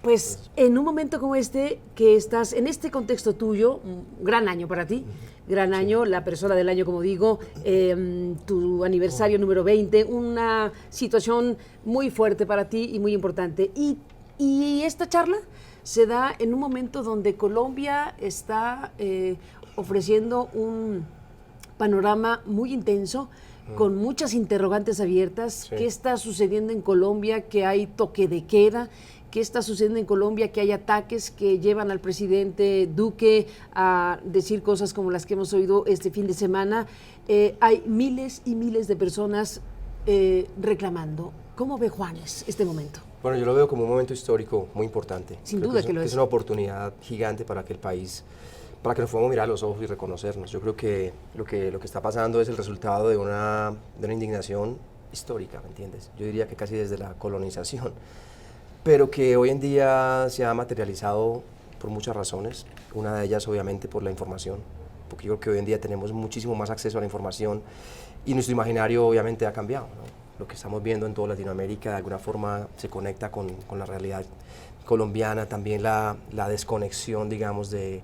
Pues en un momento como este, que estás en este contexto tuyo, un gran año para ti, gran año, la persona del año, como digo, tu aniversario número 20, una situación muy fuerte para ti y muy importante. Y esta charla se da en un momento donde Colombia está ofreciendo un panorama muy intenso, con muchas interrogantes abiertas. ¿Qué está sucediendo en Colombia? Que hay toque de queda. ¿Qué está sucediendo en Colombia? Que hay ataques que llevan al presidente Duque a decir cosas como las que hemos oído este fin de semana. Hay miles y miles de personas reclamando. ¿Cómo ve Juanes este momento? Bueno, yo lo veo como un momento histórico muy importante. Sin duda que lo es. Es una oportunidad gigante para que el país, para que nos podamos mirar a los ojos y reconocernos. Yo creo que lo que está pasando es el resultado de una indignación histórica, ¿me entiendes? Yo diría que casi desde la colonización, pero que hoy en día se ha materializado por muchas razones. Una de ellas, obviamente, por la información, porque yo creo que hoy en día tenemos muchísimo más acceso a la información y nuestro imaginario, obviamente, ha cambiado, ¿no? Lo que estamos viendo en toda Latinoamérica de alguna forma se conecta con la realidad colombiana, también la desconexión, digamos, de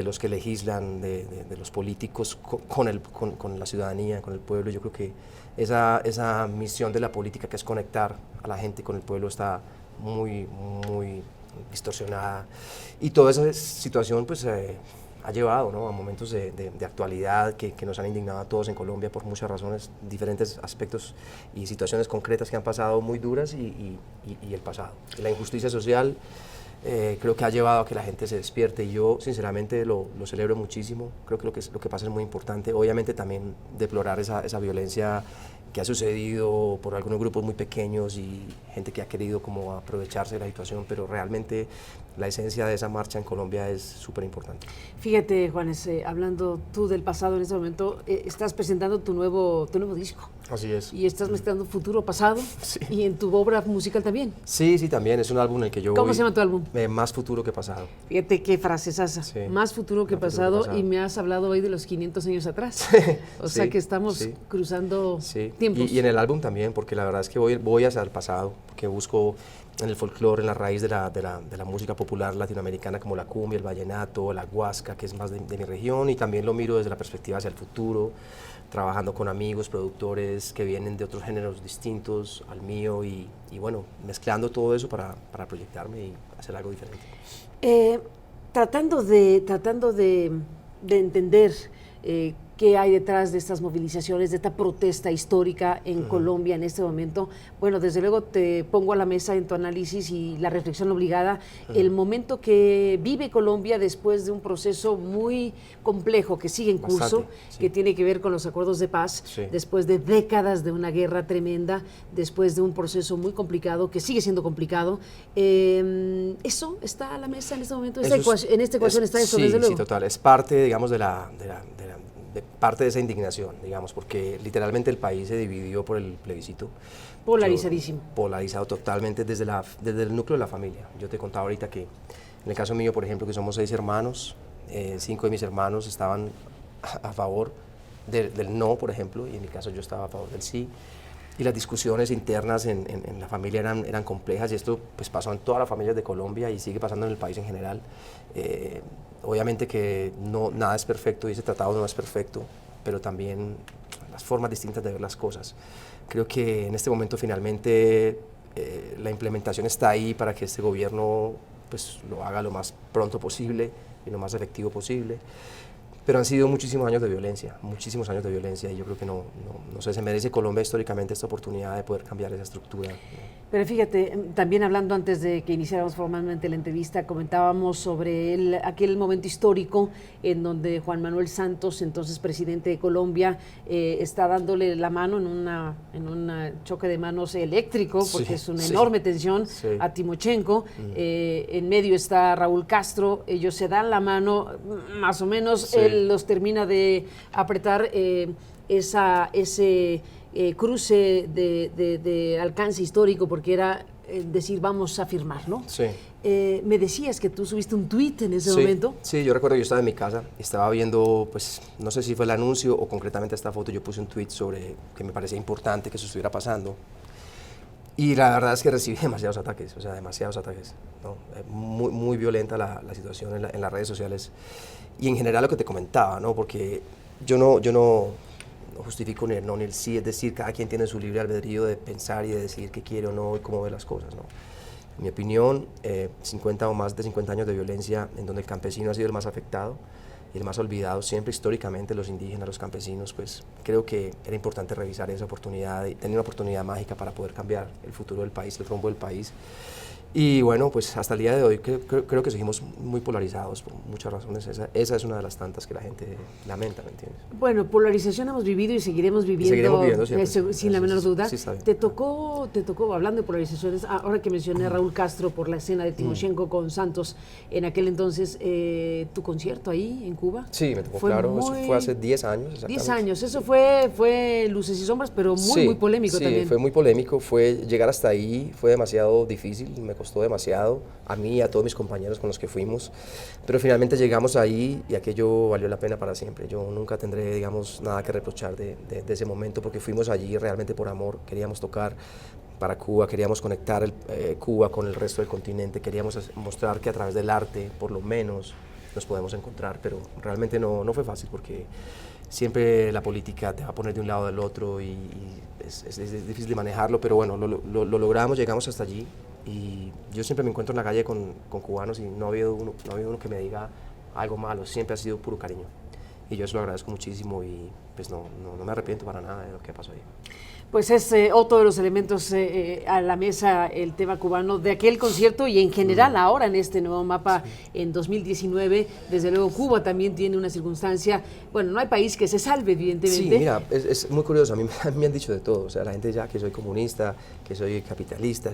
los que legislan, de los políticos con la ciudadanía, con el pueblo. Yo creo que esa misión de la política, que es conectar a la gente con el pueblo, está muy distorsionada, y toda esa situación pues ha llevado, ¿no?, a momentos de actualidad que nos han indignado a todos en Colombia por muchas razones, diferentes aspectos y situaciones concretas que han pasado muy duras, y el pasado. La injusticia social creo que ha llevado a que la gente se despierte, y yo sinceramente lo celebro muchísimo. Creo que lo que pasa es muy importante. Obviamente también deplorar esa violencia que ha sucedido por algunos grupos muy pequeños y gente que ha querido como aprovecharse de la situación, pero realmente la esencia de esa marcha en Colombia es súper importante. Fíjate, Juanes, hablando tú del pasado en este momento, estás presentando tu nuevo disco. Así es. Y estás mezclando futuro, pasado, sí. Y en tu obra musical también. Sí, también, es un álbum en el que yo ¿Cómo se llama tu álbum? Más futuro que pasado. Fíjate qué frase es esa, sí. Más futuro que pasado, y me has hablado hoy de los 500 años atrás. O sea que estamos cruzando tiempos. Y en el álbum también, porque la verdad es que voy hacia el pasado, porque busco en el folclore, en la raíz de la música popular latinoamericana, como la cumbia, el vallenato, la huasca, que es más de mi región, y también lo miro desde la perspectiva hacia el futuro, trabajando con amigos, productores que vienen de otros géneros distintos al mío, y bueno, mezclando todo eso para proyectarme y hacer algo diferente. Tratando de entender qué hay detrás de estas movilizaciones, de esta protesta histórica en Colombia en este momento. Bueno, desde luego te pongo a la mesa en tu análisis y la reflexión obligada, el momento que vive Colombia después de un proceso muy complejo que sigue en curso, que tiene que ver con los acuerdos de paz, después de décadas de una guerra tremenda, después de un proceso muy complicado, que sigue siendo complicado. ¿Eso está a la mesa en este momento? En esta ecuación está eso, desde luego. Sí, total. Es parte, digamos, de parte de esa indignación, digamos, porque literalmente el país se dividió por el plebiscito. Polarizadísimo. Polarizado totalmente desde el núcleo de la familia. Yo te contaba ahorita que en el caso mío, por ejemplo, que somos 6 hermanos, 5 de mis hermanos estaban a favor del no, por ejemplo, y en mi caso yo estaba a favor del sí. Y las discusiones internas en la familia eran complejas, y esto pues pasó en todas las familias de Colombia y sigue pasando en el país en general. Obviamente que nada es perfecto y ese tratado no es perfecto, pero también las formas distintas de ver las cosas. Creo que en este momento finalmente la implementación está ahí para que este gobierno pues lo haga lo más pronto posible y lo más efectivo posible. Pero han sido muchísimos años de violencia, y yo creo que no sé, se merece Colombia históricamente esta oportunidad de poder cambiar esa estructura, ¿no? Pero fíjate, también hablando antes de que iniciáramos formalmente la entrevista, comentábamos sobre aquel momento histórico en donde Juan Manuel Santos, entonces presidente de Colombia, está dándole la mano en un choque de manos eléctrico, porque es una enorme tensión, a Timochenko. En medio está Raúl Castro, ellos se dan la mano, más o menos, él los termina de apretar ese cruce de alcance histórico, porque era decir vamos a firmar, ¿no? Sí. Me decías que tú subiste un tuit en ese momento. Sí, yo recuerdo que yo estaba en mi casa, estaba viendo, pues no sé si fue el anuncio o concretamente esta foto, yo puse un tuit sobre que me parecía importante que eso estuviera pasando. Y la verdad es que recibí demasiados ataques, o sea, demasiados ataques, ¿no? Muy violenta la situación en las redes sociales y en general lo que te comentaba, ¿no? Porque yo no justifico ni el no ni el sí, es decir, cada quien tiene su libre albedrío de pensar y de decidir qué quiere o no y cómo ve las cosas, ¿no? En mi opinión, 50 o más de 50 años de violencia en donde el campesino ha sido el más afectado y el más olvidado, siempre históricamente los indígenas, los campesinos, pues creo que era importante revisar esa oportunidad y tener una oportunidad mágica para poder cambiar el futuro del país, el rumbo del país. Y bueno, pues hasta el día de hoy creo que seguimos muy polarizados por muchas razones. Esa es una de las tantas que la gente lamenta, ¿me entiendes? Bueno, polarización hemos vivido y seguiremos viviendo, siempre, sin la menor duda. Sí, está bien. Te tocó, hablando de polarizaciones, ahora que mencioné a Raúl Castro por la escena de Timoshenko con Santos, en aquel entonces, tu concierto ahí en Cuba. Sí, me tocó, claro, eso fue hace 10 años. 10 años, eso fue luces y sombras, pero muy polémico también. Sí, fue muy polémico, llegar hasta ahí fue demasiado difícil, me costó demasiado, a mí y a todos mis compañeros con los que fuimos, pero finalmente llegamos ahí y aquello valió la pena para siempre. Yo nunca tendré, digamos, nada que reprochar de ese momento, porque fuimos allí realmente por amor, queríamos tocar para Cuba, queríamos conectar Cuba con el resto del continente, queríamos mostrar que a través del arte, por lo menos, nos podemos encontrar, pero realmente no fue fácil porque siempre la política te va a poner de un lado o del otro y es difícil de manejarlo, pero bueno, lo logramos, llegamos hasta allí y yo siempre me encuentro en la calle con cubanos y no ha habido uno que me diga algo malo, siempre ha sido puro cariño y yo eso lo agradezco muchísimo y pues no me arrepiento para nada de lo que pasó ahí. Pues es otro de los elementos a la mesa, el tema cubano de aquel concierto y en general ahora en este nuevo mapa en 2019. Desde luego Cuba también tiene una circunstancia, bueno, no hay país que se salve evidentemente. Sí, mira, es muy curioso, a mí me han dicho de todo, o sea, la gente ya que soy comunista, que soy capitalista,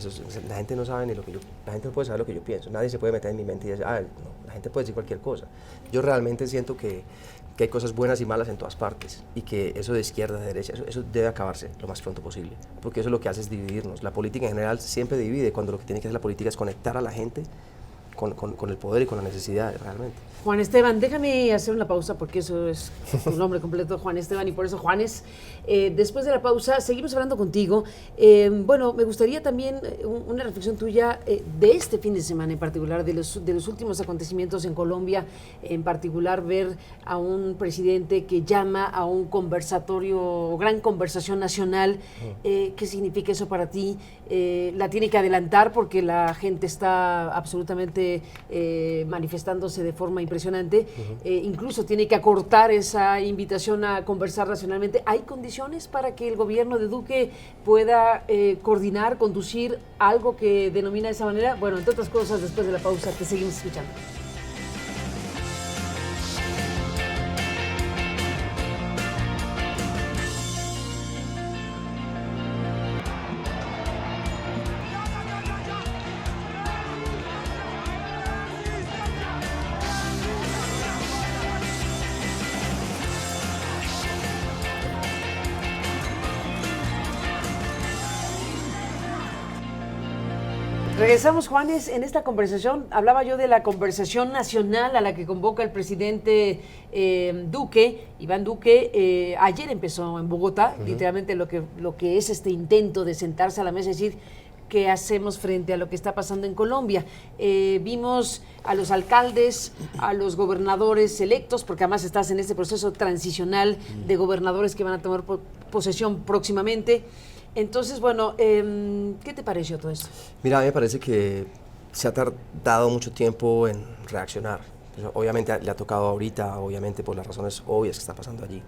la gente no sabe ni lo que la gente no puede saber lo que yo pienso, nadie se puede meter en mi mente y decir, no, la gente puede decir cualquier cosa. Yo realmente siento que hay cosas buenas y malas en todas partes y que eso de izquierda, de derecha, eso debe acabarse lo más pronto posible, porque eso lo que hace es dividirnos. La política en general siempre divide, cuando lo que tiene que hacer la política es conectar a la gente con el poder y con las necesidades realmente. Juan Esteban, déjame hacer una pausa porque eso es tu nombre completo, Juan Esteban, y por eso Juanes. Después de la pausa seguimos hablando contigo. Bueno, me gustaría también una reflexión tuya de este fin de semana en particular, de los últimos acontecimientos en Colombia, en particular ver a un presidente que llama a un conversatorio, gran conversación nacional. ¿Qué significa eso para ti? La tiene que adelantar porque la gente está absolutamente manifestándose de forma impresionante, incluso tiene que acortar esa invitación a conversar racionalmente. ¿Hay condiciones para que el gobierno de Duque pueda coordinar, conducir algo que denomina de esa manera? Bueno, entre otras cosas, después de la pausa te seguimos escuchando. Regresamos, Juanes, en esta conversación. Hablaba yo de la conversación nacional a la que convoca el presidente Duque, Iván Duque. Ayer empezó en Bogotá, literalmente lo que es este intento de sentarse a la mesa y decir qué hacemos frente a lo que está pasando en Colombia. Vimos a los alcaldes, a los gobernadores electos, porque además estás en este proceso transicional de gobernadores que van a tomar posesión próximamente. Entonces, bueno, ¿qué te pareció todo esto? Mira, a mí me parece que se ha tardado mucho tiempo en reaccionar. Obviamente le ha tocado ahorita, obviamente por las razones obvias que está pasando allí.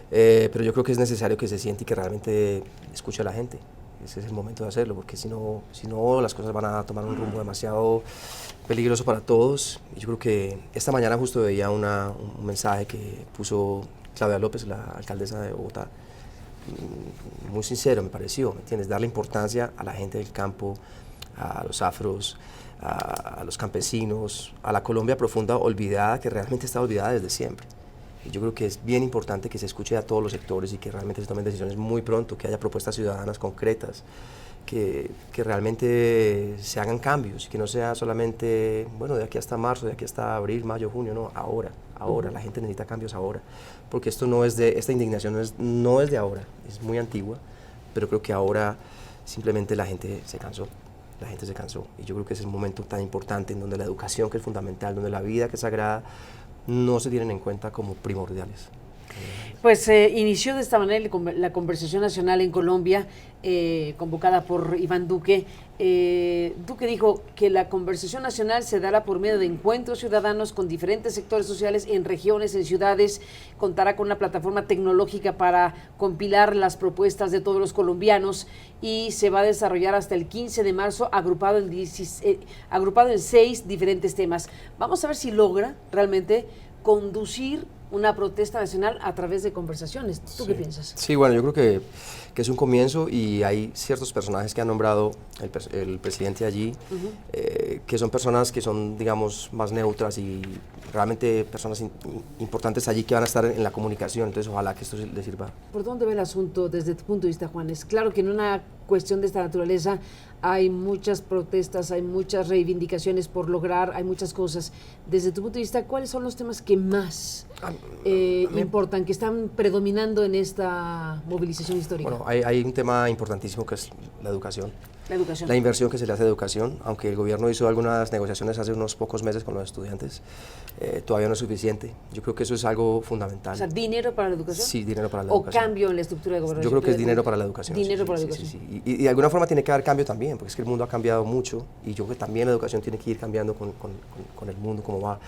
Pero yo creo que es necesario que se siente y que realmente escuche a la gente. Ese es el momento de hacerlo, porque si no las cosas van a tomar un rumbo demasiado peligroso para todos. Y yo creo que esta mañana justo veía un mensaje que puso Claudia López, la alcaldesa de Bogotá, muy sincero me pareció, ¿me entiendes? Darle importancia a la gente del campo, a los afros, a los campesinos, a la Colombia profunda olvidada, que realmente está olvidada desde siempre. Y yo creo que es bien importante que se escuche a todos los sectores y que realmente se tomen decisiones muy pronto, que haya propuestas ciudadanas concretas, que realmente se hagan cambios y que no sea solamente, bueno, de aquí hasta marzo, de aquí hasta abril, mayo, junio, no, ahora, la gente necesita cambios ahora, porque esta indignación no es de ahora, es muy antigua, pero creo que ahora simplemente la gente se cansó. La gente se cansó y yo creo que ese es un momento tan importante en donde la educación, que es fundamental, donde la vida, que es sagrada, no se tienen en cuenta como primordiales. Pues inició de esta manera la conversación nacional en Colombia, convocada por Iván Duque. Duque dijo que la conversación nacional se dará por medio de encuentros ciudadanos con diferentes sectores sociales en regiones, en ciudades. Contará con una plataforma tecnológica para compilar las propuestas de todos los colombianos y se va a desarrollar hasta el 15 de marzo agrupado en 6 diferentes temas. Vamos a ver si logra realmente conducir una protesta nacional a través de conversaciones. ¿Tú qué piensas? Sí, bueno, yo creo que es un comienzo y hay ciertos personajes que ha nombrado el presidente allí, que son personas que son, digamos, más neutras y realmente personas importantes allí que van a estar en la comunicación, entonces ojalá que esto les sirva. ¿Por dónde ve el asunto desde tu punto de vista, Juan? Es claro que en una cuestión de esta naturaleza hay muchas protestas, hay muchas reivindicaciones por lograr, hay muchas cosas. Desde tu punto de vista, ¿cuáles son los temas que más importan, que están predominando en esta movilización histórica? Bueno, hay un tema importantísimo que es la educación. La educación. La inversión que se le hace a educación, aunque el gobierno hizo algunas negociaciones hace unos pocos meses con los estudiantes, todavía no es suficiente. Yo creo que eso es algo fundamental. O sea, ¿dinero para la educación? Sí, dinero para la educación. ¿O cambio en la estructura de gobierno? Yo creo que es dinero para la educación. Dinero sí, para la sí, educación. Sí, sí. Y de alguna forma tiene que haber cambio también, porque es que el mundo ha cambiado mucho y yo creo que también la educación tiene que ir cambiando con el mundo, como va.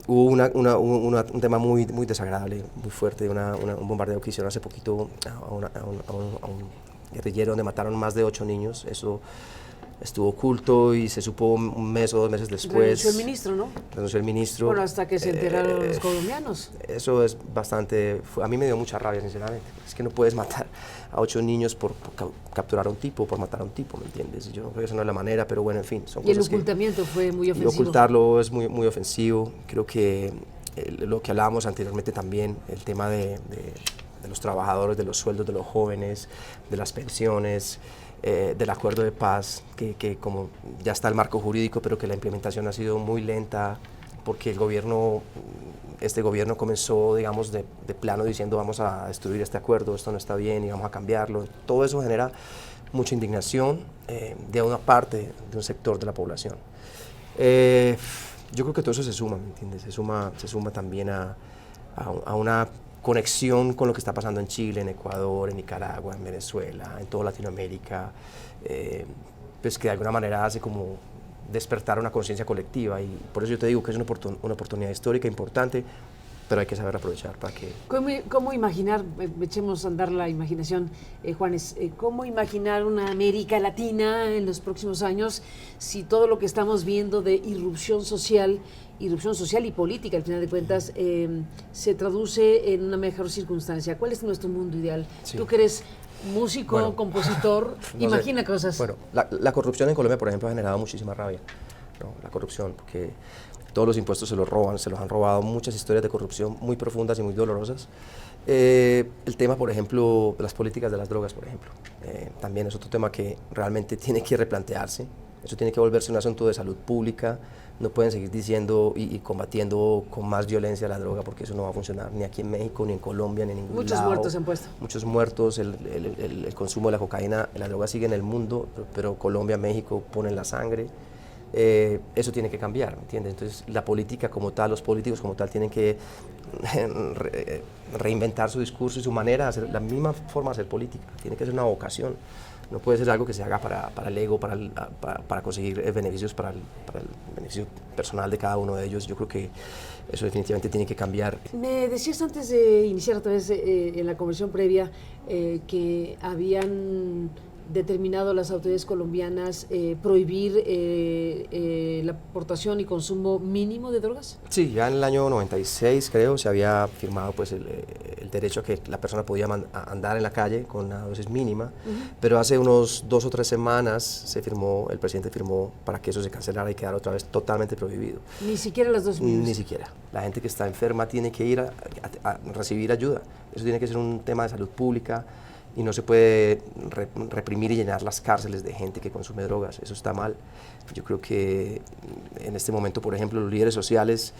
Hubo un tema muy desagradable, muy fuerte, un bombardeo que hicieron hace poquito a un guerrillero donde mataron más de 8 niños. Eso estuvo oculto y se supo un mes o 2 meses después. Renunció el ministro, ¿no? Renunció el ministro. Bueno, hasta que se enteraron los colombianos. Eso es bastante... a mí me dio mucha rabia, sinceramente. Es que no puedes matar a 8 niños por capturar a un tipo, por matar a un tipo, ¿me entiendes? Yo creo que esa no es la manera, pero bueno, en fin. Son y el cosas ocultamiento fue muy ofensivo. Y ocultarlo es muy ofensivo. Creo que lo que hablábamos anteriormente también, el tema de los trabajadores, de los sueldos de los jóvenes, de las pensiones, del acuerdo de paz, que como ya está el marco jurídico, pero que la implementación ha sido muy lenta, porque este gobierno comenzó, digamos, de plano diciendo vamos a destruir este acuerdo, esto no está bien y vamos a cambiarlo. Todo eso genera mucha indignación de una parte, de un sector de la población. Yo creo que todo eso se suma, ¿me entiendes? Se suma también a una conexión con lo que está pasando en Chile, en Ecuador, en Nicaragua, en Venezuela, en toda Latinoamérica, pues que de alguna manera hace como despertar una conciencia colectiva y por eso yo te digo que es una oportunidad histórica importante, pero hay que saber aprovechar para que... ¿Cómo imaginar, echemos a andar la imaginación, Juanes, cómo imaginar una América Latina en los próximos años si todo lo que estamos viendo de irrupción social y política, al final de cuentas, se traduce en una mejor circunstancia? ¿Cuál es nuestro mundo ideal? Sí. Tú que eres músico, bueno, compositor, no imagina sé. Cosas. Bueno, la corrupción en Colombia, por ejemplo, ha generado muchísima rabia, ¿no? La corrupción, porque todos los impuestos se los roban, se los han robado, muchas historias de corrupción muy profundas y muy dolorosas. El tema, por ejemplo, de las políticas de las drogas, por ejemplo, también es otro tema que realmente tiene que replantearse. Eso tiene que volverse un asunto de salud pública. No pueden seguir diciendo y combatiendo con más violencia la droga, porque eso no va a funcionar ni aquí en México, ni en Colombia, ni en ningún lado. Muchos muertos se han puesto. Muchos muertos, el consumo de la cocaína, la droga sigue en el mundo, pero Colombia, México ponen la sangre. Eso tiene que cambiar, ¿me entiendes? Entonces la política como tal, los políticos como tal tienen que reinventar su discurso y su manera de hacer, la misma forma de hacer política, tiene que ser una vocación. No puede ser algo que se haga para el ego, para conseguir beneficios para el beneficio personal de cada uno de ellos. Yo creo que eso definitivamente tiene que cambiar. Me decías antes de iniciar otra vez en la conversación previa que habían determinado las autoridades colombianas prohibir la aportación y consumo mínimo de drogas? Sí, ya en el año 96 creo se había firmado pues el derecho a que la persona podía andar en la calle con una dosis mínima, pero hace unos 2 o 3 semanas el presidente firmó para que eso se cancelara y quedara otra vez totalmente prohibido. Ni siquiera las dosis mínimas. Ni siquiera. La gente que está enferma tiene que ir a recibir ayuda. Eso tiene que ser un tema de salud pública. Y no se puede reprimir y llenar las cárceles de gente que consume drogas, eso está mal. Yo creo que en este momento, por ejemplo, los líderes sociales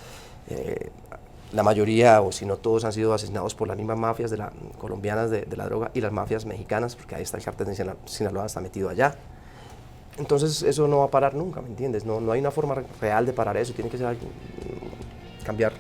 la mayoría, o si no todos, han sido asesinados por las mismas mafias colombianas de la droga y las mafias mexicanas, porque ahí está el cártel de Sinaloa, está metido allá. Entonces eso no va a parar nunca, ¿me entiendes? No hay una forma real de parar eso, tiene que ser cambiar